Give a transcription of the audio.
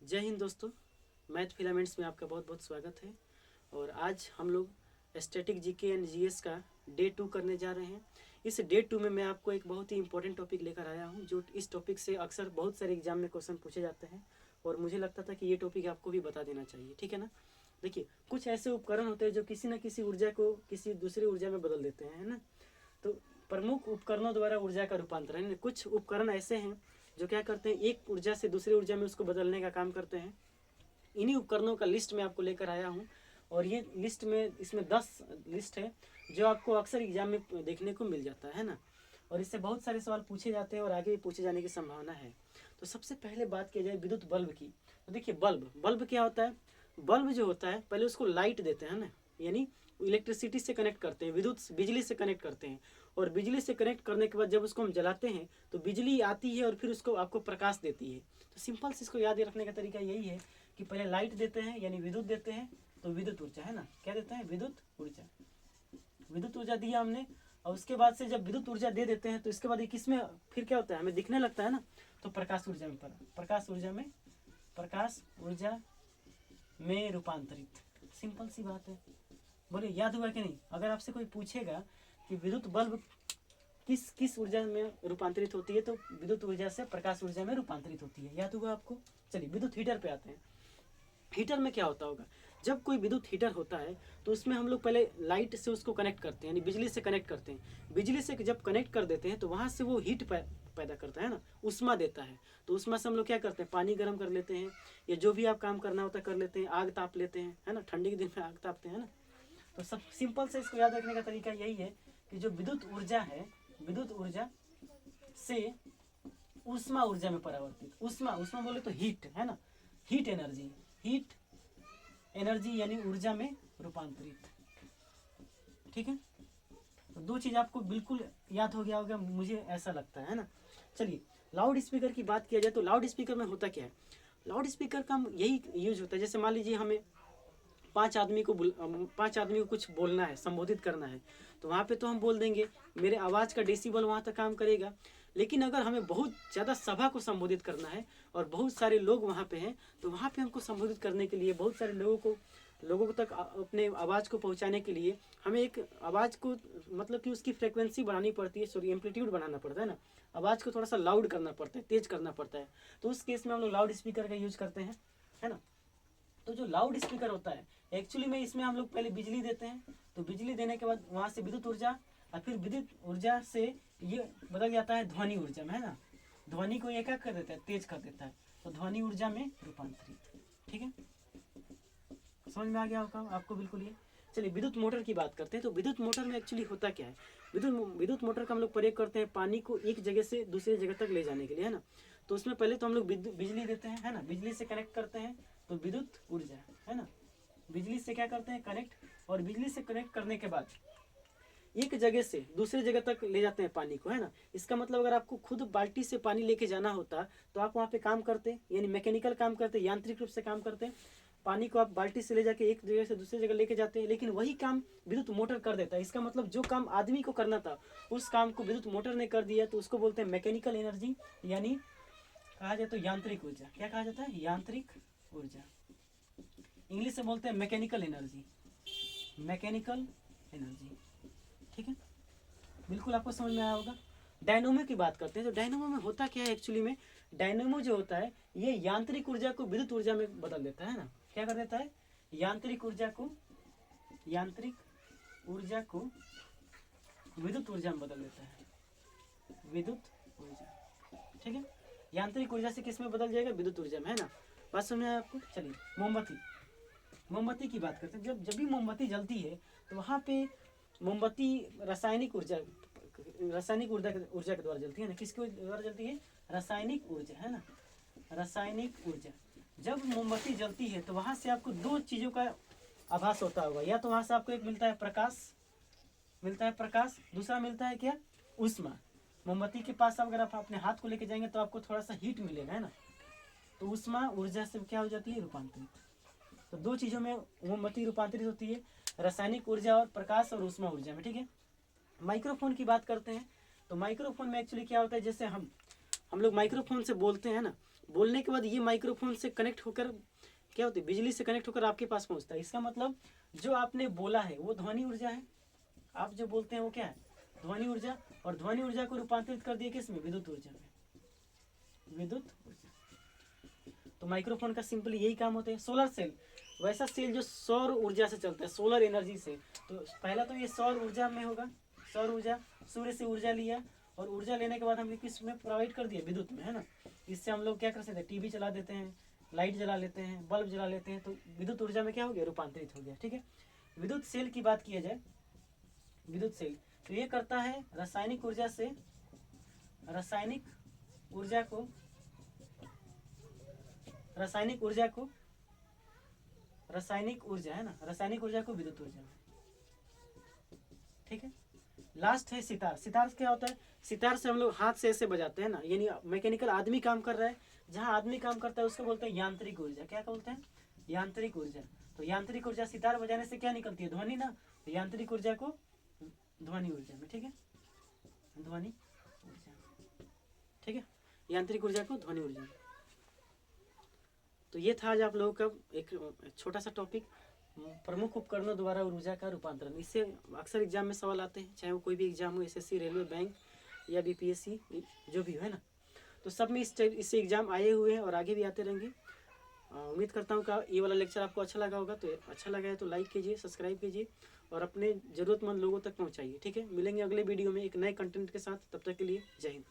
जय हिंद दोस्तों, math filaments में आपका बहुत बहुत स्वागत है। और आज हम लोग स्टैटिक जीके एंड जीएस का डे 2 करने जा रहे हैं। इस डे 2 में मैं आपको एक बहुत ही इंपॉर्टेंट टॉपिक लेकर आया हूं, जो इस टॉपिक से अक्सर बहुत सारे एग्जाम में क्वेश्चन पूछे जाते हैं और मुझे लगता था कि ये टॉपिक आपको भी बता देना चाहिए। ठीक है ना। देखिए, कुछ ऐसे उपकरण होते हैं जो किसी न किसी ऊर्जा को किसी दूसरी ऊर्जा में बदल देते हैं, है ना। तो प्रमुख उपकरणों द्वारा ऊर्जा का रूपांतरण, कुछ उपकरण ऐसे हैं जो क्या करते हैं, एक ऊर्जा से दूसरी ऊर्जा में उसको बदलने का काम करते हैं। इन्हीं उपकरणों का लिस्ट मैं आपको लेकर आया हूँ और ये लिस्ट में इसमें 10 लिस्ट है जो आपको अक्सर एग्जाम में देखने को मिल जाता है ना। और इससे बहुत सारे सवाल पूछे जाते हैं और आगे भी पूछे जाने की संभावना है। तो सबसे पहले बात की जाए विद्युत बल्ब की। तो देखिए, बल्ब क्या होता है। बल्ब जो होता है, पहले उसको लाइट देते हैं ना, यानी इलेक्ट्रिसिटी से कनेक्ट करते हैं, विद्युत बिजली से कनेक्ट करते हैं। और बिजली से कनेक्ट करने के बाद जब उसको हम जलाते हैं तो बिजली आती है और फिर उसको आपको प्रकाश देती है। तो सिंपल से इसको याद रखने का तरीका यही है कि पहले लाइट देते हैं यानी विद्युत देते हैं, तो विद्युत ऊर्जा है ना, क्या देते हैं, विद्युत ऊर्जा। विद्युत ऊर्जा दिया हमने और उसके बाद से जब विद्युत ऊर्जा दे देते हैं तो इसके बाद किसमें फिर क्या होता है, हमें दिखने लगता है ना, तो प्रकाश ऊर्जा में प्रकाश ऊर्जा में रूपांतरित। सिंपल सी बात है। बोले याद हुआ कि नहीं। अगर आपसे कोई पूछेगा कि विद्युत बल्ब किस किस ऊर्जा में रूपांतरित होती है, तो विद्युत ऊर्जा से प्रकाश ऊर्जा में रूपांतरित होती है। याद हुआ आपको। चलिए विद्युत हीटर पे आते हैं। हीटर में क्या होता होगा, जब कोई विद्युत हीटर होता है तो उसमें हम लोग पहले लाइट से उसको कनेक्ट करते हैं, यानी बिजली से कनेक्ट करते हैं। बिजली से जब कनेक्ट कर देते हैं तो वहाँ से वो हीट पैदा करता है ना, उष्मा देता है। तो उष्मा से हम लोग क्या करते हैं, पानी गर्म कर लेते हैं या जो भी आप काम करना होता है कर लेते हैं, आग ताप लेते हैं, है ना। ठंडी के दिन में आग तापते हैं ना। तो सब सिंपल से इसको याद रखने का तरीका यही है कि जो विद्युत ऊर्जा है, विद्युत ऊर्जा से उष्मा ऊर्जा में परिवर्तित। उष्मा बोले तो हीट है ना, हीट एनर्जी यानी ऊर्जा में रूपांतरित। ठीक है। तो दो चीज आपको बिल्कुल याद हो गया होगा, मुझे ऐसा लगता है ना। चलिए लाउड स्पीकर की बात किया जाए तो लाउड स्पीकर में होता क्या है। लाउड स्पीकर का यही यूज होता है, जैसे मान लीजिए हमें 5 आदमी को कुछ बोलना है, संबोधित करना है, तो वहाँ पे तो हम बोल देंगे, मेरे आवाज़ का डेसिबल वहाँ तक काम करेगा। लेकिन अगर हमें बहुत ज़्यादा सभा को संबोधित करना है और बहुत सारे लोग वहाँ पे हैं, तो वहाँ पे हमको संबोधित करने के लिए बहुत सारे लोगों तक अपने आवाज़ को पहुँचाने के लिए हमें एक आवाज़ को मतलब कि उसकी फ्रिक्वेंसी बढ़ानी पड़ती है, सॉरी एम्पलीट्यूड बढ़ाना पड़ता है ना। आवाज़ को थोड़ा सा लाउड करना पड़ता है, तेज करना पड़ता है। तो उस केस में हम लोग लाउड स्पीकर का यूज करते हैं, है ना। तो जो लाउड स्पीकर होता है एक्चुअली में इसमें हम लोग पहले बिजली देते हैं, तो बिजली देने के बाद वहाँ से विद्युत ऊर्जा और फिर विद्युत ऊर्जा से ये बदल जाता है ध्वनि ऊर्जा में, है ना। ध्वनि को ये क्या कर देता है, तेज कर देता है, तो ध्वनि ऊर्जा में रूपांतरित। ठीक है, समझ में आ गया होगा आपको बिल्कुल ये। चलिए विद्युत मोटर की बात करते हैं। तो विद्युत मोटर में एक्चुअली होता क्या है, विद्युत मोटर का हम लोग प्रयोग करते हैं पानी को एक जगह से दूसरी जगह तक ले जाने के लिए, है ना। तो उसमें पहले तो हम लोग बिजली देते हैं, है ना, बिजली से कनेक्ट करते हैं, तो विद्युत ऊर्जा है ना, बिजली से क्या करते हैं, कनेक्ट। और बिजली से कनेक्ट करने के बाद एक जगह से दूसरी जगह तक ले जाते हैं पानी को, है ना। इसका मतलब अगर आपको खुद बाल्टी से पानी लेके जाना होता तो आप वहाँ पे काम करते, यानी मैकेनिकल काम करते, यांत्रिक रूप से काम करते। पानी को आप बाल्टी से ले जाके एक जगह से दूसरी जगह लेके जाते हैं, लेकिन वही काम विद्युत मोटर कर देता है। इसका मतलब जो काम आदमी को करना था उस काम को विद्युत मोटर ने कर दिया, तो उसको बोलते हैं मैकेनिकल एनर्जी, यानी कहा जाए तो यांत्रिक ऊर्जा। क्या कहा जाता है, यांत्रिक ऊर्जा। इंग्लिश से बोलते हैं मैकेनिकल एनर्जी, मैकेनिकल एनर्जी। ठीक है, बिल्कुल आपको समझ में आया होगा। डायनोमो की बात करते हैं। तो डायनोमो में होता क्या है एक्चुअली में, डायनोमो जो होता है ये यांत्रिक ऊर्जा को विद्युत ऊर्जा में बदल देता है ना। क्या कर देता है, यांत्रिक ऊर्जा को विद्युत ऊर्जा में बदल देता है, विद्युत ऊर्जा। ठीक है, यांत्रिक ऊर्जा से किस में बदल जाएगा, विद्युत ऊर्जा में, है ना। बात समझ में आया आपको। चलिए मोमबत्ती की बात करते हैं। जब भी मोमबत्ती जलती है तो वहाँ पे मोमबत्ती रासायनिक ऊर्जा के द्वारा जलती है ना। किसके द्वारा जलती है, रासायनिक ऊर्जा, है ना, रासायनिक ऊर्जा। जब मोमबत्ती जलती है तो वहाँ से आपको दो चीज़ों का आभास होता होगा, या तो वहाँ से आपको एक मिलता है प्रकाश, दूसरा मिलता है क्या, उष्मा। मोमबत्ती के पास अगर आप अपने हाथ को लेके जाएंगे तो आपको थोड़ा सा हीट मिलेगा, है ना। तो उष्मा ऊर्जा से क्या हो जाती है, रूपांतरित। तो दो चीज़ों में मोमबत्ती रूपांतरित होती है, रासायनिक ऊर्जा और प्रकाश और उष्मा ऊर्जा में। ठीक है, माइक्रोफोन की बात करते हैं। तो माइक्रोफोन में एक्चुअली क्या होता है, जैसे हम लोग माइक्रोफोन से बोलते हैं ना, बोलने के बाद ये माइक्रोफोन से कनेक्ट होकर क्या होती है, बिजली से कनेक्ट होकर आपके पास पहुंचता है। इसका मतलब जो आपने बोला है वो ध्वनि ऊर्जा है, आप जो बोलते हैं वो क्या है, ध्वनि ऊर्जा। और ध्वनि ऊर्जा को रूपांतरित कर दिया किसमें, विद्युत ऊर्जा में, विद्युत ऊर्जा। तो माइक्रोफोन का सिंपल यही काम होता है। सोलर सेल, वैसा सेल जो सौर ऊर्जा से चलता है, सोलर एनर्जी से। तो पहला तो ये सौर ऊर्जा में होगा, सौर ऊर्जा, सूर्य से ऊर्जा लिया और ऊर्जा लेने के बाद हम किस में प्रोवाइड कर दिया, विद्युत में, है ना। इससे हम लोग क्या कर सकते हैं, टीवी चला देते हैं, लाइट जला लेते हैं, बल्ब जला लेते हैं, तो विद्युत ऊर्जा में क्या हो गया, रूपांतरित हो गया। ठीक है, विद्युत सेल की बात किया जाए, विद्युत सेल तो ये करता है रासायनिक ऊर्जा से, रासायनिक ऊर्जा को, रासायनिक ऊर्जा को, रासायनिक ऊर्जा है ना, रासायनिक ऊर्जा को विद्युत ऊर्जा में। ठीक है, लास्ट है सितार। सितार क्या होता है, सितार से हम लोग हाथ से ऐसे बजाते हैं ना, यानी मैकेनिकल आदमी काम कर रहा है, जहाँ आदमी काम करता है उसको बोलते हैं यांत्रिक ऊर्जा। क्या बोलते हैं, यांत्रिक ऊर्जा। तो यांत्रिक ऊर्जा, सितार बजाने से क्या निकलती है, ध्वनि ना, तो यांत्रिक ऊर्जा को ध्वनि ऊर्जा में। ठीक है, ध्वनि ऊर्जा, ठीक है, यांत्रिक ऊर्जा को ध्वनि ऊर्जा में। तो ये था आज आप लोगों का एक छोटा सा टॉपिक, प्रमुख उपकरणों द्वारा ऊर्जा का रूपांतरण। इससे अक्सर एग्जाम में सवाल आते हैं, चाहे वो कोई भी एग्जाम हो, एसएससी, रेलवे, बैंक या बीपीएससी, जो भी हो, है ना। तो सब में इससे एग्जाम आए हुए हैं और आगे भी आते रहेंगे। उम्मीद करता हूँ कि ये वाला लेक्चर आपको अच्छा लगा होगा। तो अच्छा लगा है तो लाइक कीजिए, सब्सक्राइब कीजिए और अपने ज़रूरतमंद लोगों तक पहुँचाइए। ठीक है, मिलेंगे अगले वीडियो में एक नए कंटेंट के साथ, तब तक के लिए जय हिंद।